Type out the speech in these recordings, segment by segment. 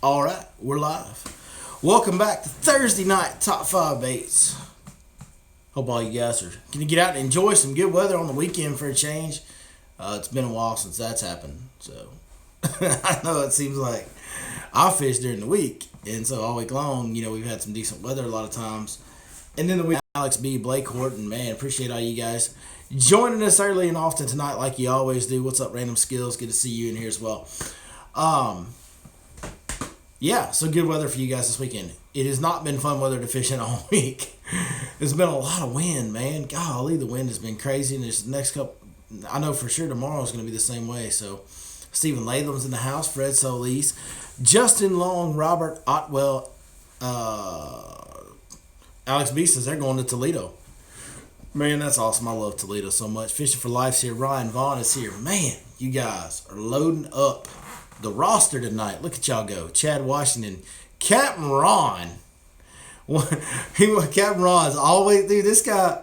All right, we're live. Welcome back to Thursday night top 5 baits. Hope all you guys are going to get out and enjoy some good weather on the weekend for a change. It's been a while since that's happened, so I know it seems like I fish during the week, and so all week long, we've had some decent weather a lot of times. And then the week, Alex B, Blake Horton, man, appreciate all you guys joining us early and often tonight, like you always do. What's up, Random Skills? Good to see you in here as well. Yeah, so good weather for you guys this weekend. It has not been fun weather to fish in all week. There's been a lot of wind, man. Golly, the wind has been crazy. And this next couple, I know for sure tomorrow is going to be the same way. So, Stephen Latham's in the house, Fred Solis, Justin Long, Robert Otwell, Alex B says they're going to Toledo. Man, that's awesome. I love Toledo so much. Fishing for Life's here. Ryan Vaughn is here. Man, you guys are loading up the roster tonight. Look at y'all go. Chad Washington, Captain Ron. Captain Ron is always, dude, this guy,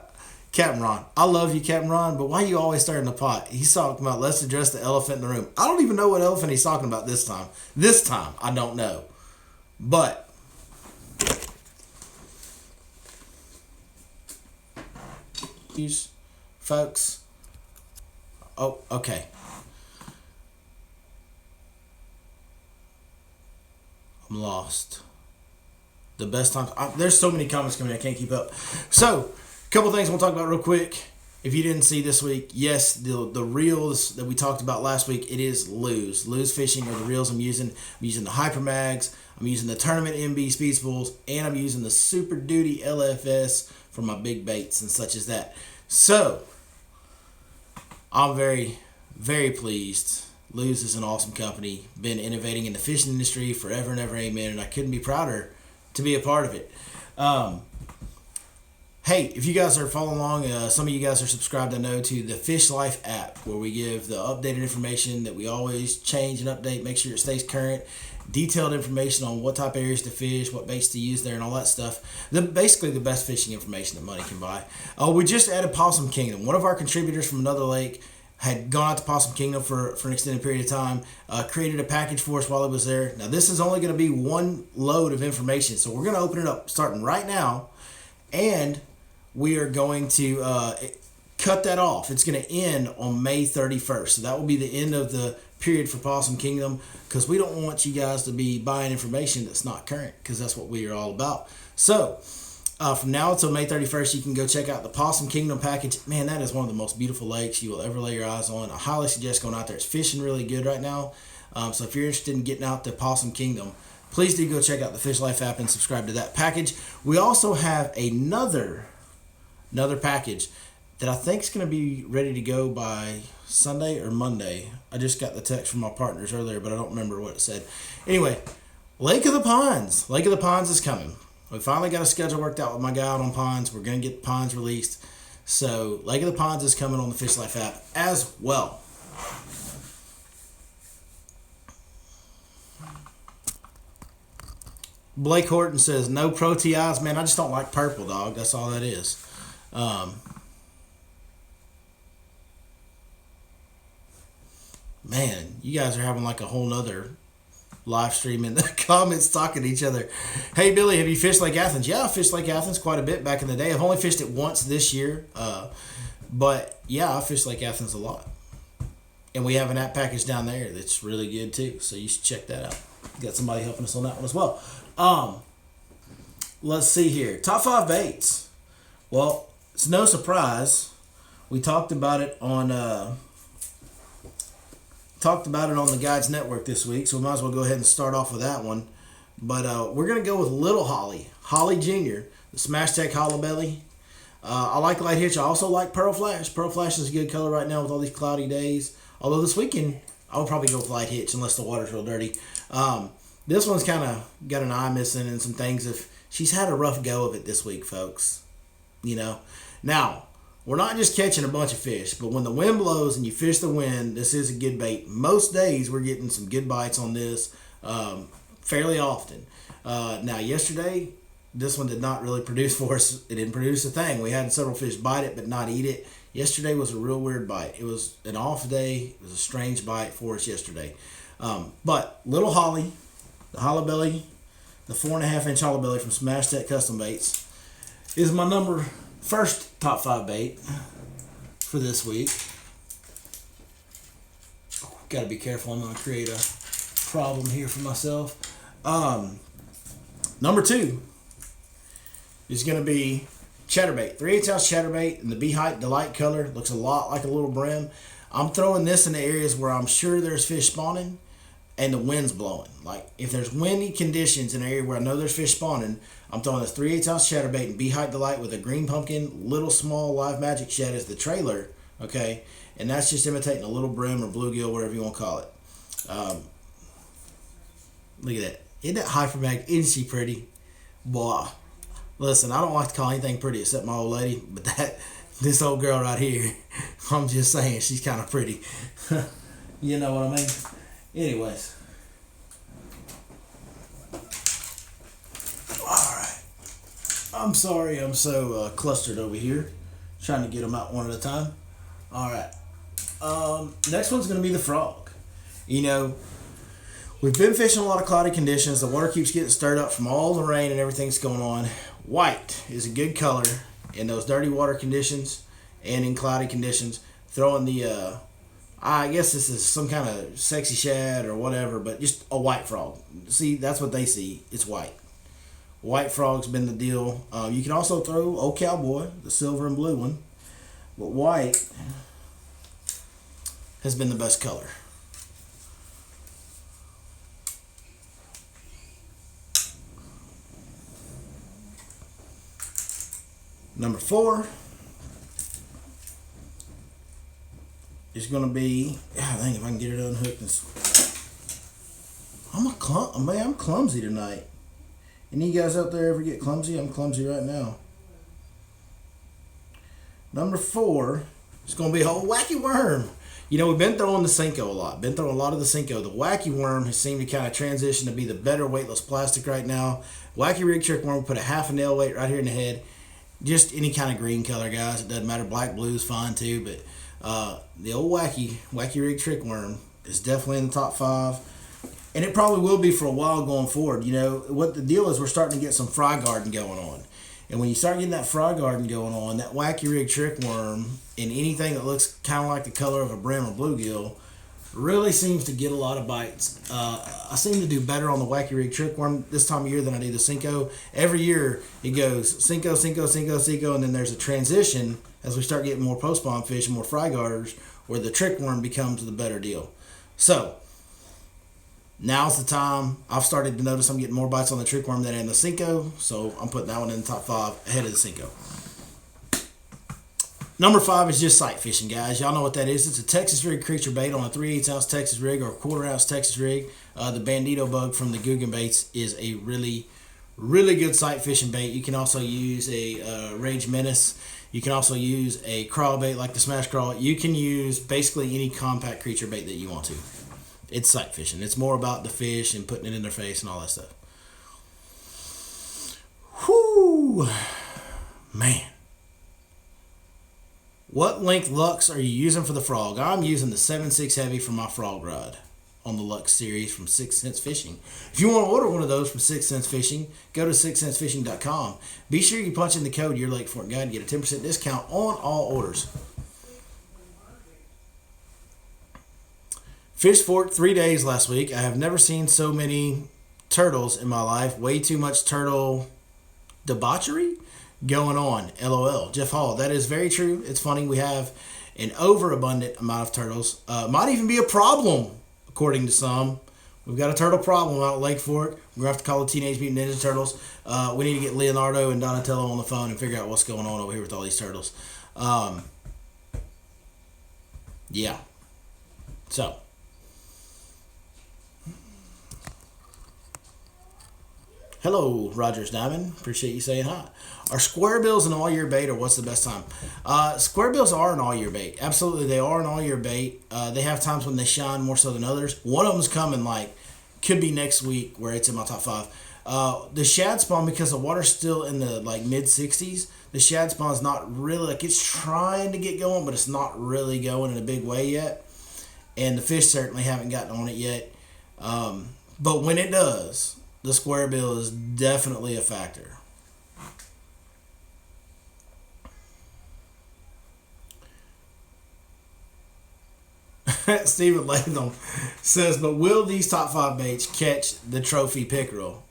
Captain Ron. I love you, Captain Ron, but why are you always stirring the pot? He's talking about let's address the elephant in the room. I don't even know what elephant he's talking about this time. This time, I don't know. But folks. Oh, okay. I'm lost. The best time. There's so many comments coming in, I can't keep up. So, a couple things we'll talk about real quick. If you didn't see this week, yes, the reels that we talked about last week, it is Lew's. Lew's Fishing are the reels I'm using. I'm using the Hyper Mags. I'm using the Tournament MB Speed Spools. And I'm using the Super Duty LFS for my big baits and such as that. So, I'm very, very pleased. Lew's is an awesome company. Been innovating in the fishing industry forever and ever, amen. And I couldn't be prouder to be a part of it. Hey, if you guys are following along, some of you guys are subscribed, I know, to the Fish Life app, where we give the updated information that we always change and update, make sure it stays current, detailed information on what type of areas to fish, what baits to use there, and all that stuff. Basically the best fishing information that money can buy. We just added Possum Kingdom. One of our contributors from another lake had gone out to Possum Kingdom for an extended period of time, created a package for us while he was there. Now, this is only going to be one load of information, so we're going to open it up starting right now, and we are going to cut that off. It's going to end on May 31st, so that will be the end of the period for Possum Kingdom, because we don't want you guys to be buying information that's not current, because that's what we are all about. So, from now until May 31st, you can go check out the Possum Kingdom package. Man, that is one of the most beautiful lakes you will ever lay your eyes on. I highly suggest going out there. It's fishing really good right now. So if you're interested in getting out to Possum Kingdom, please do go check out the Fish Life app and subscribe to that package. We also have another package that I think is going to be ready to go by Sunday or Monday. I just got the text from my partners earlier, but I don't remember what it said. Anyway, Lake of the Ponds. Lake of the Ponds is coming. We finally got a schedule worked out with my guy out on ponds. We're going to get the ponds released. So, Lake of the Ponds is coming on the Fish Life app as well. Blake Horton says, no Pro TIs. Man, I just don't like purple, dog. That's all that is. Man, you guys are having like a whole nother live stream in the comments talking to each other. Hey Billy, have you fished Lake Athens? Yeah, I fished Lake Athens quite a bit back in the day. I've only fished it once this year, but yeah, I fished Lake Athens a lot. And we have an app package down there that's really good too, so you should check that out. Got somebody helping us on that one as well. Let's see here. Top 5 baits. Well, it's no surprise. We talked about it on the Guides Network this week, so we might as well go ahead and start off with that one. But we're going to go with Little Holly, Holly Jr., the Smash Tech Hollow Belly. I like Light Hitch. I also like Pearl Flash. Pearl Flash is a good color right now with all these cloudy days. Although this weekend, I would probably go with Light Hitch unless the water's real dirty. This one's kind of got an eye missing and some things. If she's had a rough go of it this week, folks. Now, we're not just catching a bunch of fish, but when the wind blows and you fish the wind, this is a good bait. Most days we're getting some good bites on this fairly often. Now, yesterday, this one did not really produce for us. It didn't produce a thing. We had several fish bite it, but not eat it. Yesterday was a real weird bite. It was an off day. It was a strange bite for us yesterday. But Little Holly, The hollow belly, the 4.5-inch hollow belly from Smash Tech Custom Baits, is my first top 5 bait for this week. Got to be careful. I'm going to create a problem here for myself. Number 2 is going to be chatterbait. 3/8 ounce chatterbait in the Bee Height Delight color. Looks a lot like a little brim. I'm throwing this in the areas where I'm sure there's fish spawning and the wind's blowing. Like if there's windy conditions in an area where I know there's fish spawning, I'm throwing this 3/8 ounce chatterbait in Bee Height Delight with a green pumpkin, little small live magic shad as the trailer. Okay, and that's just imitating a little brim or bluegill, whatever you want to call it. Look at that. Isn't that hyperbag? Isn't she pretty? Boy, listen, I don't like to call anything pretty except my old lady, but this old girl right here, I'm just saying she's kind of pretty. You know what I mean? Anyways. Alright. I'm sorry I'm so clustered over here. Trying to get them out one at a time. Alright. Next one's going to be the frog. You know, we've been fishing a lot of cloudy conditions. The water keeps getting stirred up from all the rain and everything that's going on. White is a good color in those dirty water conditions and in cloudy conditions. Throwing the, I guess this is some kind of sexy shad or whatever, but just a white frog. See, that's what they see. It's white. White frog's been the deal. You can also throw Old Cowboy, the silver and blue one, but white has been the best color. Number 4 is going to be, I think if I can get it unhooked. I'm clumsy tonight. Any of you guys out there ever get clumsy? I'm clumsy right now. Number 4 is going to be a whole Wacky Worm. You know, we've been throwing the Senko a lot. Been throwing a lot of the Senko. The Wacky Worm has seemed to kind of transition to be the better weightless plastic right now. Wacky Rig Trick Worm, put a half a nail weight right here in the head. Just any kind of green color, guys. It doesn't matter. Black, blue is fine too. But the old Wacky Rig Trick Worm is definitely in the top 5. And it probably will be for a while going forward. You know, what the deal is, we're starting to get some fry garden going on. And when you start getting that fry garden going on, that Wacky Rig Trick Worm in anything that looks kind of like the color of a brim or bluegill really seems to get a lot of bites. I seem to do better on the Wacky Rig Trick Worm this time of year than I do the Senko. Every year it goes Senko, Senko, Senko, Senko, and then there's a transition as we start getting more post-spawn fish and more fry garters where the Trick Worm becomes the better deal. So, now's the time. I've started to notice I'm getting more bites on the Trick Worm than in the Senko, so I'm putting that one in the top 5 ahead of the Senko. Number 5 is just sight fishing, guys. Y'all know what that is. It's a Texas rig creature bait on a 3/8 ounce Texas rig or a 1/4 ounce Texas rig. The Bandito bug from the Guggen Baits is a really, really good sight fishing bait. You can also use a Rage Menace. You can also use a crawl bait like the Smash Crawl. You can use basically any compact creature bait that you want to. It's sight fishing. It's more about the fish and putting it in their face and all that stuff. Whoo! Man. What length Lux are you using for the frog? I'm using the 7.6 Heavy for my frog rod on the Lux series from 6 Cents Fishing. If you want to order one of those from 6 Cents Fishing, go to 6centsfishing.com. Be sure you punch in the code Your Lake Fort Guide and get a 10% discount on all orders. Fish fork 3 days last week. I have never seen so many turtles in my life. Way too much turtle debauchery going on. LOL. Jeff Hall. That is very true. It's funny. We have an overabundant amount of turtles. Might even be a problem, according to some. We've got a turtle problem out at Lake Fork. We're going to have to call the Teenage Mutant Ninja Turtles. We need to get Leonardo and Donatello on the phone and figure out what's going on over here with all these turtles. Yeah. So. Hello, Rogers Diamond. Appreciate you saying hi. Are square bills an all-year bait, or what's the best time? Square bills are an all-year bait. Absolutely, they are an all-year bait. They have times when they shine more so than others. One of them's coming, could be next week, where it's in my top 5. The shad spawn, because the water's still in the mid-60s, the shad spawn's not really, it's trying to get going, but it's not really going in a big way yet. And the fish certainly haven't gotten on it yet. But when it does, the square bill is definitely a factor. Stephen Latham says, but will these top 5 baits catch the trophy pickerel?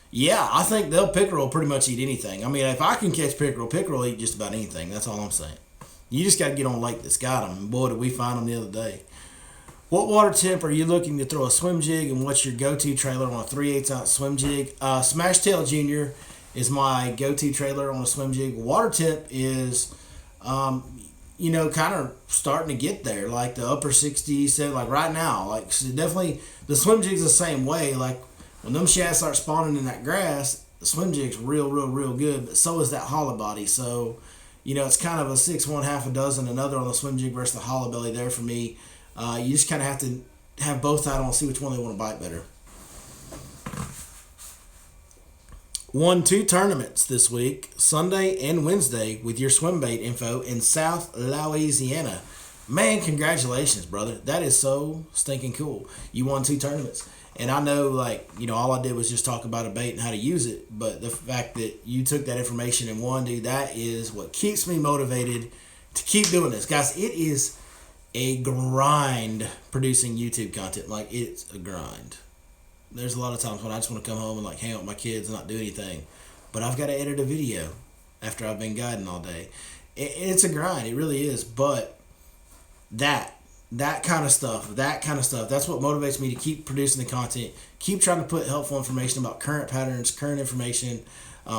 Yeah, I think they'll pickerel pretty much eat anything. I mean, if I can catch pickerel eat just about anything. That's all I'm saying. You just got to get on a lake that's got them. And boy, did we find them the other day. What water temp are you looking to throw a swim jig, and what's your go-to trailer on a 3/8 ounce swim jig? Smash Tail Junior is my go-to trailer on a swim jig. Water temp is, kind of starting to get there, like the upper 60s, like right now. Like, so definitely, the swim jig's the same way. Like, when them shad start spawning in that grass, the swim jig's real good, but so is that hollow body. So, it's kind of a 6-1, half a dozen, another on the swim jig versus the hollow belly there for me. You just kind of have to have both out on, see which one they want to bite better. Won 2 tournaments this week, Sunday and Wednesday, with your swim bait info in South Louisiana. Man, congratulations, brother. That is so stinking cool. You won 2 tournaments. And I know, all I did was just talk about a bait and how to use it. But the fact that you took that information and won, dude, that is what keeps me motivated to keep doing this. Guys, it is a grind producing YouTube content. Like, it's a grind. There's a lot of times when I just want to come home and hang out with my kids and not do anything. But I've got to edit a video after I've been guiding all day. It's a grind. It really is. But that kind of stuff, that's what motivates me to keep producing the content, keep trying to put helpful information about current patterns, current information,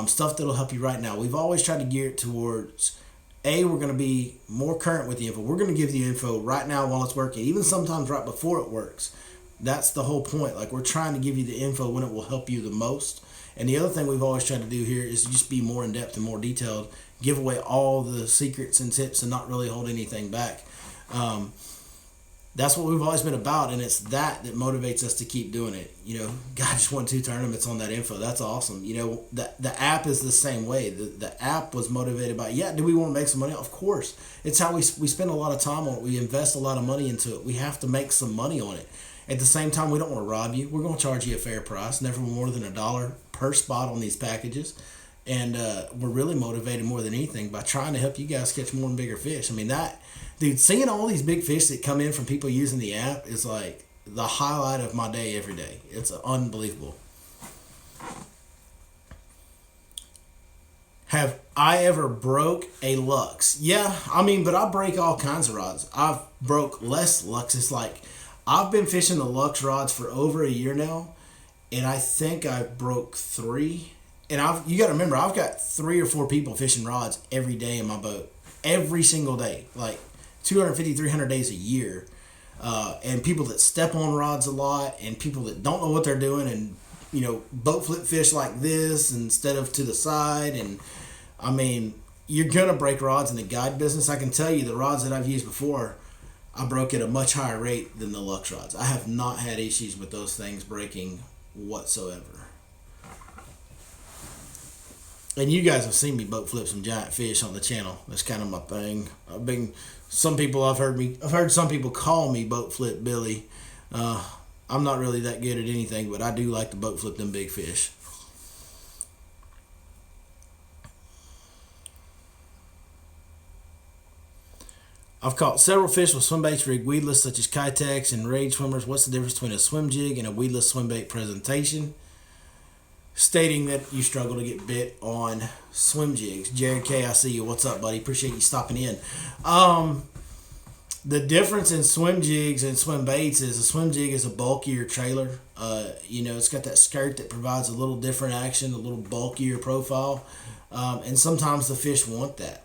stuff that'll help you right now. We've always tried to gear it towards, we're going to be more current with the info. We're going to give you info right now while it's working, even sometimes right before it works. That's the whole point. We're trying to give you the info when it will help you the most. And the other thing we've always tried to do here is just be more in-depth and more detailed, give away all the secrets and tips and not really hold anything back. That's what we've always been about, and it's that motivates us to keep doing it. God just won 2 tournaments on that info. That's awesome. The app is the same way. The app was motivated by, do we want to make some money? Of course. It's how we spend a lot of time on it. We invest a lot of money into it. We have to make some money on it. At the same time, we don't want to rob you. We're going to charge you a fair price, never more than $1 per spot on these packages. And we're really motivated more than anything by trying to help you guys catch more and bigger fish. I mean, dude, seeing all these big fish that come in from people using the app is like the highlight of my day every day. It's unbelievable. Have I ever broke a Lux? Yeah, but I break all kinds of rods. I've broke less Luxes. I've been fishing the Lux rods for over a year now, and I think I broke 3. And you got to remember, I've got 3 or 4 people fishing rods every day in my boat. Every single day. 250, 300 days a year. And people that step on rods a lot, and people that don't know what they're doing, and, boat flip fish like this instead of to the side. And, you're going to break rods in the guide business. I can tell you the rods that I've used before, I broke at a much higher rate than the Lux rods. I have not had issues with those things breaking whatsoever. And you guys have seen me boat flip some giant fish on the channel. That's kind of my thing. I've heard some people call me boat flip Billy. I'm not really that good at anything, but I do like to boat flip them big fish. I've caught several fish with swim baits rigged weedless, such as Kitex and Rage swimmers. What's the difference between a swim jig and a weedless swim bait presentation? Stating that you struggle to get bit on swim jigs. Jared K, I see you. What's up, buddy? Appreciate you stopping in. The difference in swim jigs and swim baits is a swim jig is a bulkier trailer. It's got that skirt that provides a little different action, a little bulkier profile. And sometimes the fish want that.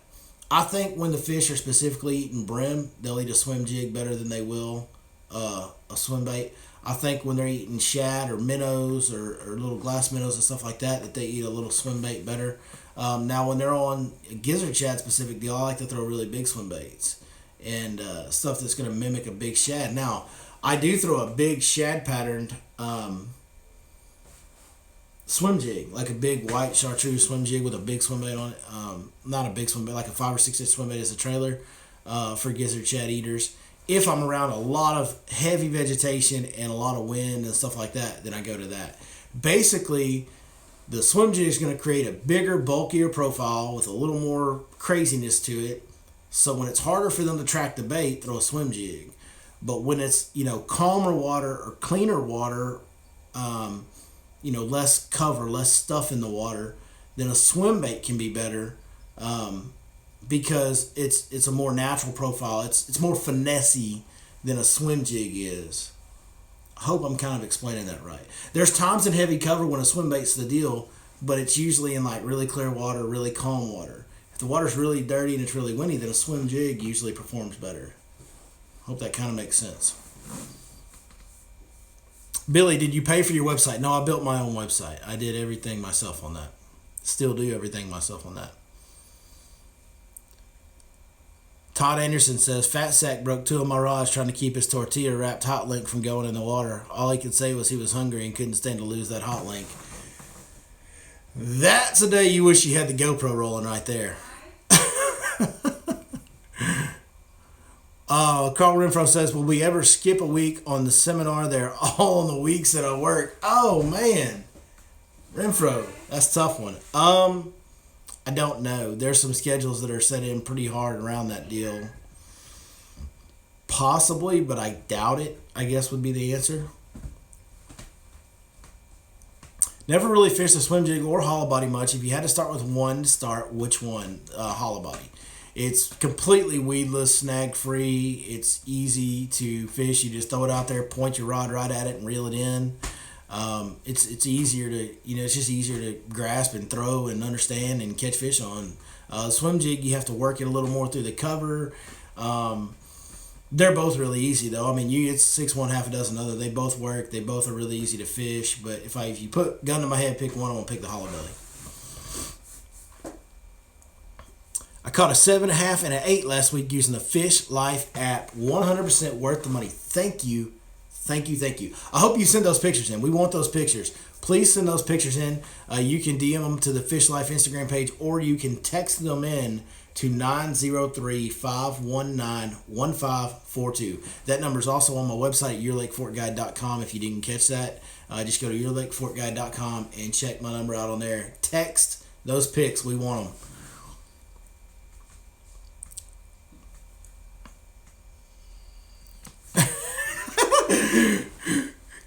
I think when the fish are specifically eating brim, they'll eat a swim jig better than they will a swim bait. I think when they're eating shad or minnows or little glass minnows and stuff like that they eat a little swim bait better. Now, when they're on a gizzard shad specific deal, I like to throw really big swim baits and stuff that's going to mimic a big shad. Now, I do throw a big shad patterned swim jig, like a big white chartreuse swim jig with a big swim bait on it. Not a big swim bait, like a 5 or 6 inch swim bait as a trailer for gizzard shad eaters. If I'm around a lot of heavy vegetation and a lot of wind and stuff like that, then I go to that. Basically, the swim jig is going to create a bigger, bulkier profile with a little more craziness to it. So when it's harder for them to track the bait, throw a swim jig. But when it's, calmer water or cleaner water, less cover, less stuff in the water, then a swim bait can be better, because it's a more natural profile. It's more finessey than a swim jig is. I hope I'm kind of explaining that right. There's times in heavy cover when a swim bait's the deal, but it's usually in like really clear water, really calm water. If the water's really dirty and it's really windy, then a swim jig usually performs better. Hope that kind of makes sense. Billy, did you pay for your website? No, I built my own website. I did everything myself on that. Still do everything myself on that. Todd Anderson says, Fat Sack broke 2 of my rods trying to keep his tortilla wrapped hot link from going in the water. All he could say was he was hungry and couldn't stand to lose that hot link. That's a day you wish you had the GoPro rolling right there. Carl Renfro says, will we ever skip a week on the seminar? They're all on the weeks that I work. Oh, man. Renfro, that's a tough one. I don't know. There's some schedules that are set in pretty hard around that deal. Possibly, but I doubt it, I guess would be the answer. Never really fished a swim jig or hollow body much. If you had to start with one to start, which one? Hollow body. It's completely weedless, snag free. It's easy to fish. You just throw it out there, point your rod right at it, and reel it in. It's easier to, it's just easier to grasp and throw and understand and catch fish on. Swim jig, you have to work it a little more through the cover. They're both really easy though. I mean, it's 6 1 half a dozen other. They both work. They both are really easy to fish. But if you put gun to my head, pick one, I'm gonna pick the hollow belly. I caught a 7.5 and an 8 last week using the Fish Life app. 100% worth the money. Thank you. Thank you. I hope you send those pictures in. We want those pictures. Please send those pictures in. You can DM them to the Fish Life Instagram page, or you can text them in to 903-519-1542. That number is also on my website at yourlakeforkguide.com. If you didn't catch that, just go to yourlakeforkguide.com and check my number out on there. Text those pics. We want them.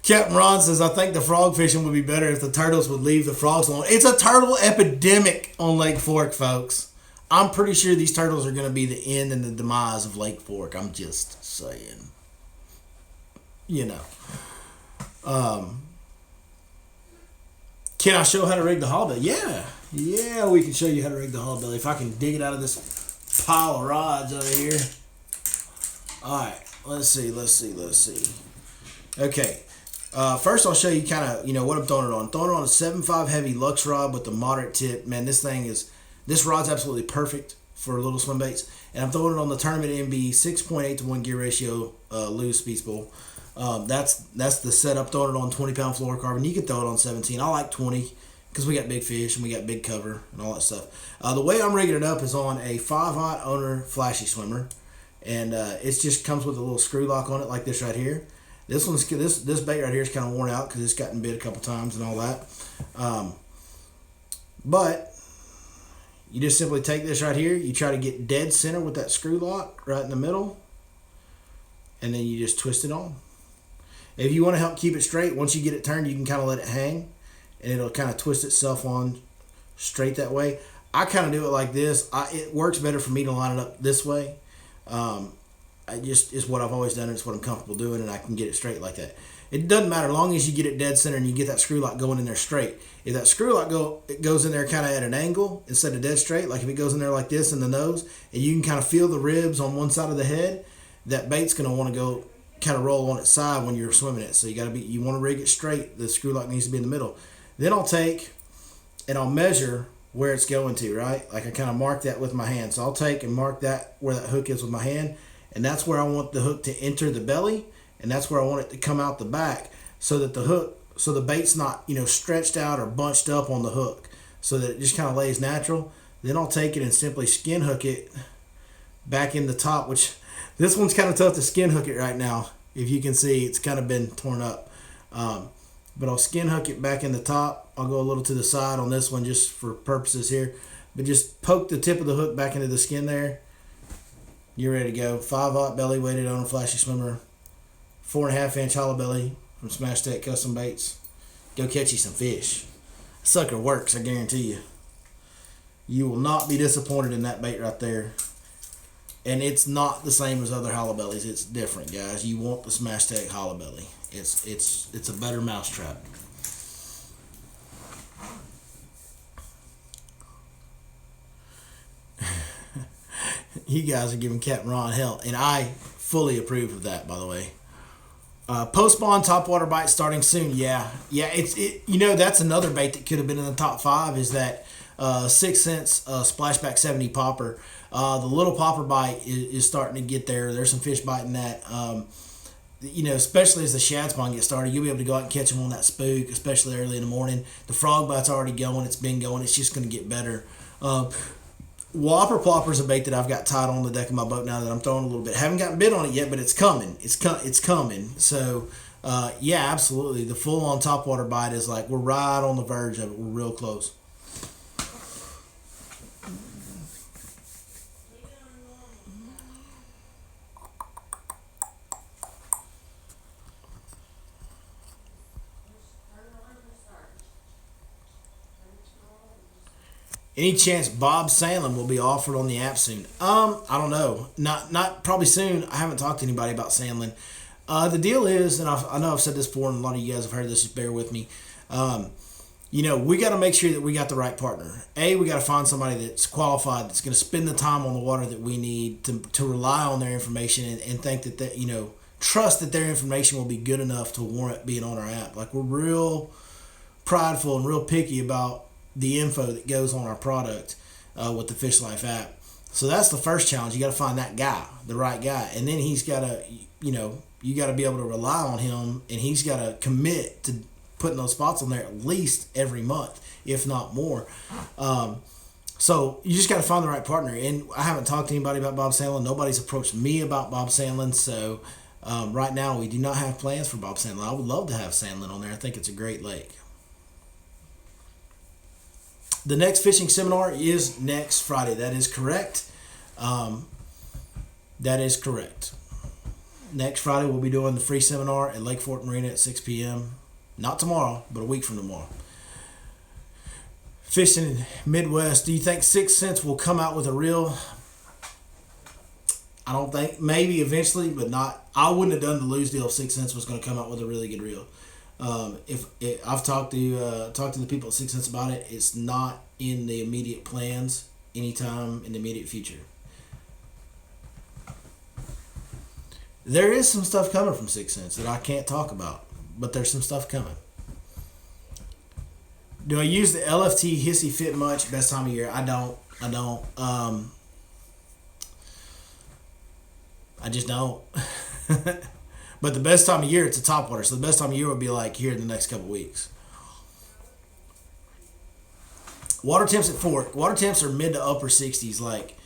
Captain Ron says, I think the frog fishing would be better if the turtles would leave the frogs alone. It's a turtle epidemic on Lake Fork, folks. I'm pretty sure these turtles are going to be the end and the demise of Lake Fork. I'm just saying. Can I show how to rig the hollow belly? Yeah, we can show you how to rig the hollow belly. If I can dig it out of this pile of rods over here. All right, let's see. Okay. First, I'll show you kind of, what I'm throwing it on. I'm throwing it on a 7.5 heavy Lux rod with the moderate tip. Man, this rod's absolutely perfect for little swim baits. And I'm throwing it on the Tournament MB 6.8 to 1 gear ratio loose speed spool. That's the setup. Throwing it on 20-pound fluorocarbon. You can throw it on 17. I like 20 because we got big fish and we got big cover and all that stuff. The way I'm rigging it up is on a 5-aught owner flashy swimmer. And it just comes with a little screw lock on it like this right here. This bait right here is kind of worn out because it's gotten bit a couple times and all that. But you just simply take this right here. You try to get dead center with that screw lock right in the middle. And then you just twist it on. If you want to help keep it straight, once you get it turned, you can kind of let it hang. And it'll kind of twist itself on straight that way. I kind of do it like this. It works better for me to line it up this way. It's what I've always done, and it's what I'm comfortable doing, and I can get it straight like that. It doesn't matter, as long as you get it dead center and you get that screw lock going in there straight. If that screw lock goes in there kind of at an angle instead of dead straight, like if it goes in there like this in the nose, and you can kind of feel the ribs on one side of the head, that bait's going to want to go kind of roll on its side when you're swimming it. So you want to rig it straight. The screw lock needs to be in the middle. Then I'll take and I'll measure where it's going to, right? Like I kind of mark that with my hand. So I'll take and mark that where that hook is with my hand. And that's where I want the hook to enter the belly, and that's where I want it to come out the back, so that the bait's not, stretched out or bunched up on the hook, so that it just kind of lays natural. Then I'll take it and simply skin hook it back in the top, which This one's kind of tough to skin hook it right now. If you can see, it's kind of been torn up. But I'll skin hook it back in the top. I'll go a little to the side on this one just for purposes here. But just poke the tip of the hook back into the skin there. You're ready to go. 5/0 belly weighted on a flashy swimmer. 4.5 inch hollow belly from Smash Tech Custom Baits. Go catch you some fish. Sucker works, I guarantee you. You will not be disappointed in that bait right there. And it's not the same as other hollow bellies. It's different, guys. You want the Smash Tech hollow belly. It's a better mousetrap. You guys are giving Captain Ron hell, and I fully approve of that, by the way. Post spawn topwater bite starting soon. Yeah. That's another bait that could have been in the top 5 is that 6 cents splashback 70 popper. The little popper bite is starting to get there. There's some fish biting that. Especially as the shad spawn gets started, you'll be able to go out and catch them on that spook, especially early in the morning. The frog bite's already going. It's been going. It's just going to get better. Whopper plopper is a bait that I've got tied on the deck of my boat now that I'm throwing a little bit. Haven't gotten bit on it yet, but it's coming. It's coming. So, absolutely. The full-on topwater bite is like we're right on the verge of it. We're real close. Any chance Bob Sandlin will be offered on the app soon? I don't know. Not probably soon. I haven't talked to anybody about Sandlin. The deal is, and I know I've said this before, and a lot of you guys have heard this. Just bear with me. We got to make sure that we got the right partner. We got to find somebody that's qualified, that's going to spend the time on the water that we need to rely on their information and think that trust that their information will be good enough to warrant being on our app. Like, we're real prideful and real picky about the info that goes on our product with the Fish Life app. So that's the first challenge. You got to find that guy, the right guy, and then he's got to, you got to be able to rely on him, and he's got to commit to putting those spots on there at least every month, if not more. So you just got to find the right partner. And I haven't talked to anybody about Bob Sandlin. Nobody's approached me about Bob Sandlin. So right now we do not have plans for Bob Sandlin. I would love to have Sandlin on there. I think it's a great lake. The next fishing seminar is next Friday. That is correct. That is correct. Next Friday, we'll be doing the free seminar at Lake Fork Marina at 6 p.m. Not tomorrow, but a week from tomorrow. Fishing Midwest. Do you think 6 Cents will come out with a reel? I don't think. Maybe eventually, but not. I wouldn't have done the lose deal if 6 Cents was going to come out with a really good reel. I've talked to the people at 6 Cents about it, it's not in the immediate plans anytime in the immediate future. There is some stuff coming from 6 Cents that I can't talk about, but there's some stuff coming. Do I use the LFT Hissy Fit much? Best time of year? I don't. I just don't. But the best time of year, it's a topwater. So the best time of year would be like here in the next couple weeks. Water temps at Fork. Water temps are mid to upper 60s, like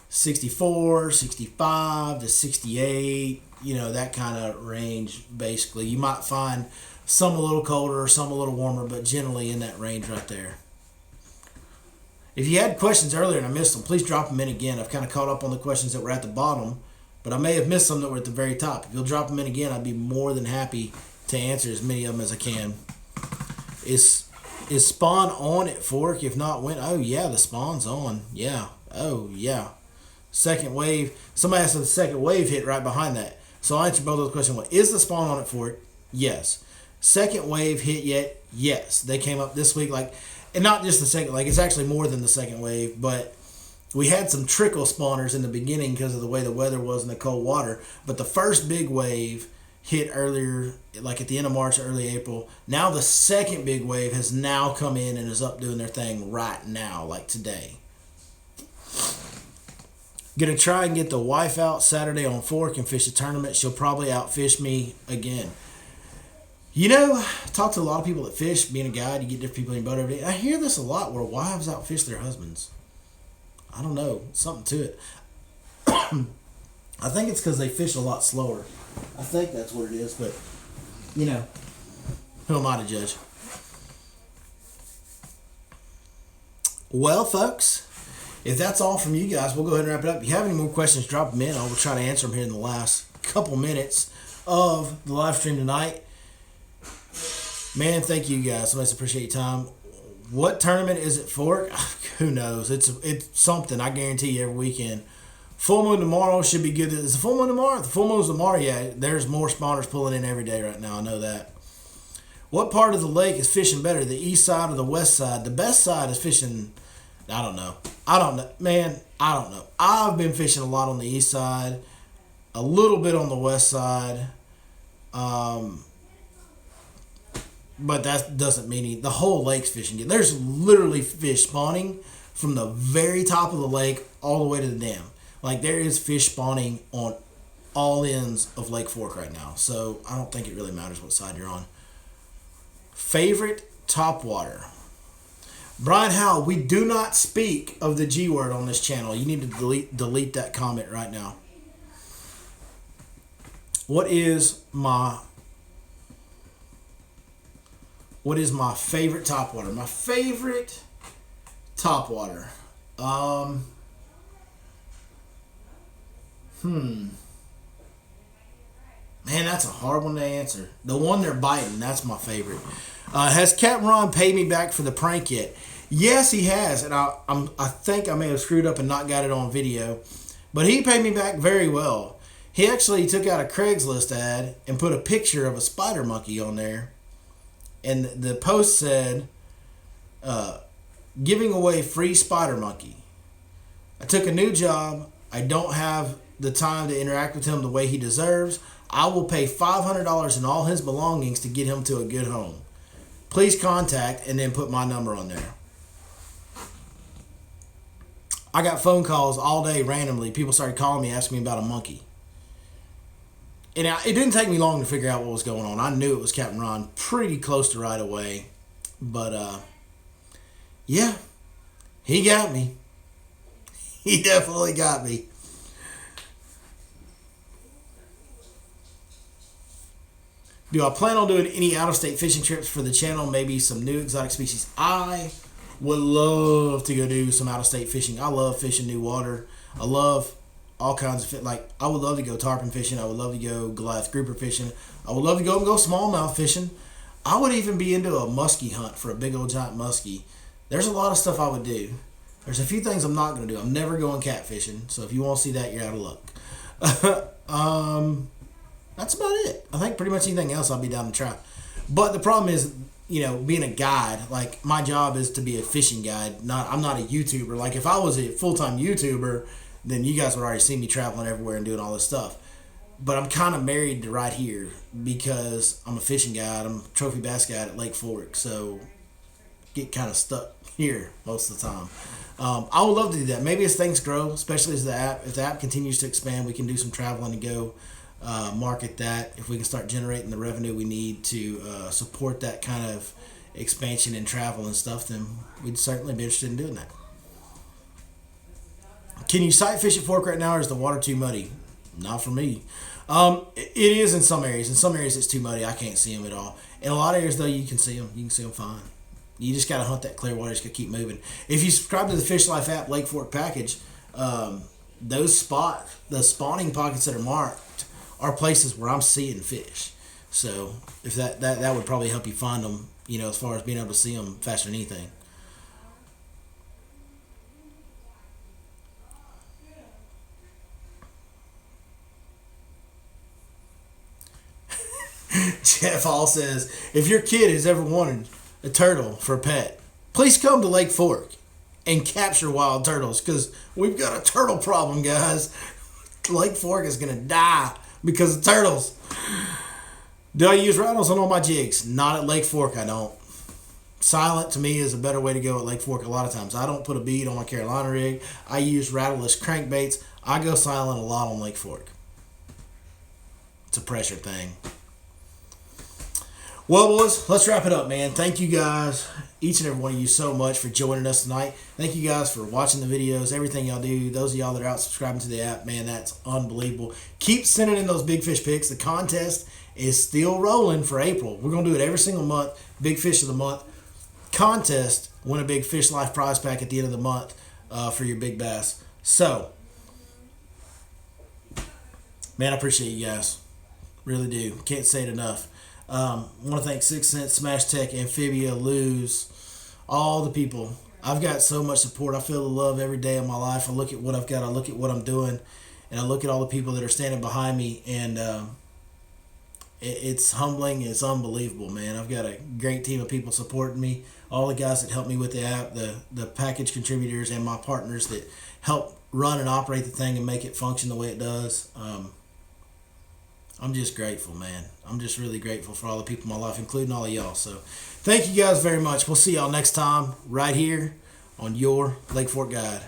64, 65 to 68, that kind of range, basically. You might find some a little colder, some a little warmer, but generally in that range right there. If you had questions earlier and I missed them, please drop them in again. I've kind of caught up on the questions that were at the bottom, but I may have missed some that were at the very top. If you'll drop them in again, I'd be more than happy to answer as many of them as I can. Is spawn on at Fork? If not, when? Oh, yeah, the spawn's on. Yeah. Oh, yeah. Second wave. Somebody asked if the second wave hit right behind that. So I'll answer both those questions. Is the spawn on at Fork? Yes. Second wave hit yet? Yes. They came up this week, and not just the second, it's actually more than the second wave, but we had some trickle spawners in the beginning because of the way the weather was in the cold water. But the first big wave hit earlier, like at the end of March, early April. Now the second big wave has now come in and is up doing their thing right now, like today. Gonna try and get the wife out Saturday on Fork and fish a tournament. She'll probably outfish me again. Talk to a lot of people that fish. Being a guide, you get different people in your boat every day. I hear this a lot where wives outfish their husbands. I don't know, something to it. I think it's because they fish a lot slower. I think that's what it is, but, you know, who am I to judge? Well, folks, if that's all from you guys, we'll go ahead and wrap it up. If you have any more questions, drop them in. I will try to answer them here in the last couple minutes of the live stream tonight. Man, thank you guys. I appreciate your time. What tournament is it for? Who knows? It's something, I guarantee you, every weekend. Full moon tomorrow should be good. Is the full moon tomorrow? The full moon's tomorrow, yeah. There's more spawners pulling in every day right now. I know that. What part of the lake is fishing better, the east side or the west side? The best side is fishing, I don't know. Man, I don't know. I've been fishing a lot on the east side, a little bit on the west side. But that doesn't mean the whole lake's fishing good. There's literally fish spawning from the very top of the lake all the way to the dam. Like, there is fish spawning on all ends of Lake Fork right now. So I don't think it really matters what side you're on. Favorite topwater. Brian Howell, we do not speak of the G word on this channel. You need to delete that comment right now. What is my favorite topwater? My favorite topwater. Man, that's a hard one to answer. The one they're biting, that's my favorite. Has Captain Ron paid me back for the prank yet? Yes, he has, and I think I may have screwed up and not got it on video, but he paid me back very well. He actually took out a Craigslist ad and put a picture of a spider monkey on there, and the post said, giving away free spider monkey. I took a new job. I don't have the time to interact with him the way he deserves. I will pay $500 and all his belongings to get him to a good home. Please contact, and then put my number on there. I got phone calls all day randomly. People started calling me, asking me about a monkey. And it didn't take me long to figure out what was going on. I knew it was Captain Ron pretty close to right away. But, yeah, he got me. He definitely got me. Do I plan on doing any out-of-state fishing trips for the channel? Maybe some new exotic species? I would love to go do some out-of-state fishing. I love fishing new water. I love all kinds of I would love to go tarpon fishing. I would love to go Goliath grouper fishing. I would love to go smallmouth fishing. I would even be into a muskie hunt for a big old giant muskie. There's a lot of stuff I would do. There's a few things I'm not going to do. I'm never going catfishing. So if you want to see that, you're out of luck. That's about it. I think pretty much anything else I'll be down to try. But the problem is, being a guide, like, my job is to be a fishing guide. I'm not a YouTuber. Like, if I was a full-time YouTuber, then you guys would already see me traveling everywhere and doing all this stuff. But I'm kind of married to right here because I'm a fishing guide. I'm a trophy bass guide at Lake Fork. So get kind of stuck here most of the time. I would love to do that. Maybe as things grow, especially if the app continues to expand, we can do some traveling and go market that. If we can start generating the revenue we need to support that kind of expansion and travel and stuff, then we'd certainly be interested in doing that. Can you sight fish at Fork right now, or is the water too muddy? Not for me. It is in some areas. In some areas it's too muddy. I can't see them at all. In a lot of areas, though, you can see them. You can see them fine. You just got to hunt that clear water. You just got to keep moving. If you subscribe to the Fish Life app, Lake Fork package, the spawning pockets that are marked are places where I'm seeing fish. So if that would probably help you find them, as far as being able to see them faster than anything. Jeff Hall says, if your kid has ever wanted a turtle for a pet, please come to Lake Fork and capture wild turtles, because we've got a turtle problem, guys. Lake Fork is going to die because of turtles. Do I use rattles on all my jigs? Not at Lake Fork, I don't. Silent to me is a better way to go at Lake Fork a lot of times. I don't put a bead on my Carolina rig. I use rattleless crankbaits. I go silent a lot on Lake Fork. It's a pressure thing. Well, boys, let's wrap it up, man. Thank you guys, each and every one of you, so much for joining us tonight. Thank you guys for watching the videos, everything y'all do. Those of y'all that are out subscribing to the app, man, that's unbelievable. Keep sending in those big fish picks. The contest is still rolling for April. We're going to do it every single month. Big Fish of the Month contest. Win a big Fish Life prize pack at the end of the month for your big bass. So, man, I appreciate you guys. Really do. Can't say it enough. I want to thank 6th Sense, Smash Tech, Amphibia, Lose, all the people. I've got so much support. I feel the love every day of my life. I look at what I've got. I look at what I'm doing. And I look at all the people that are standing behind me. And it's humbling. It's unbelievable, man. I've got a great team of people supporting me. All the guys that help me with the app, the package contributors, and my partners that help run and operate the thing and make it function the way it does. I'm just grateful, man. I'm just really grateful for all the people in my life, including all of y'all. So thank you guys very much. We'll see y'all next time right here on your Lake Fork Guide.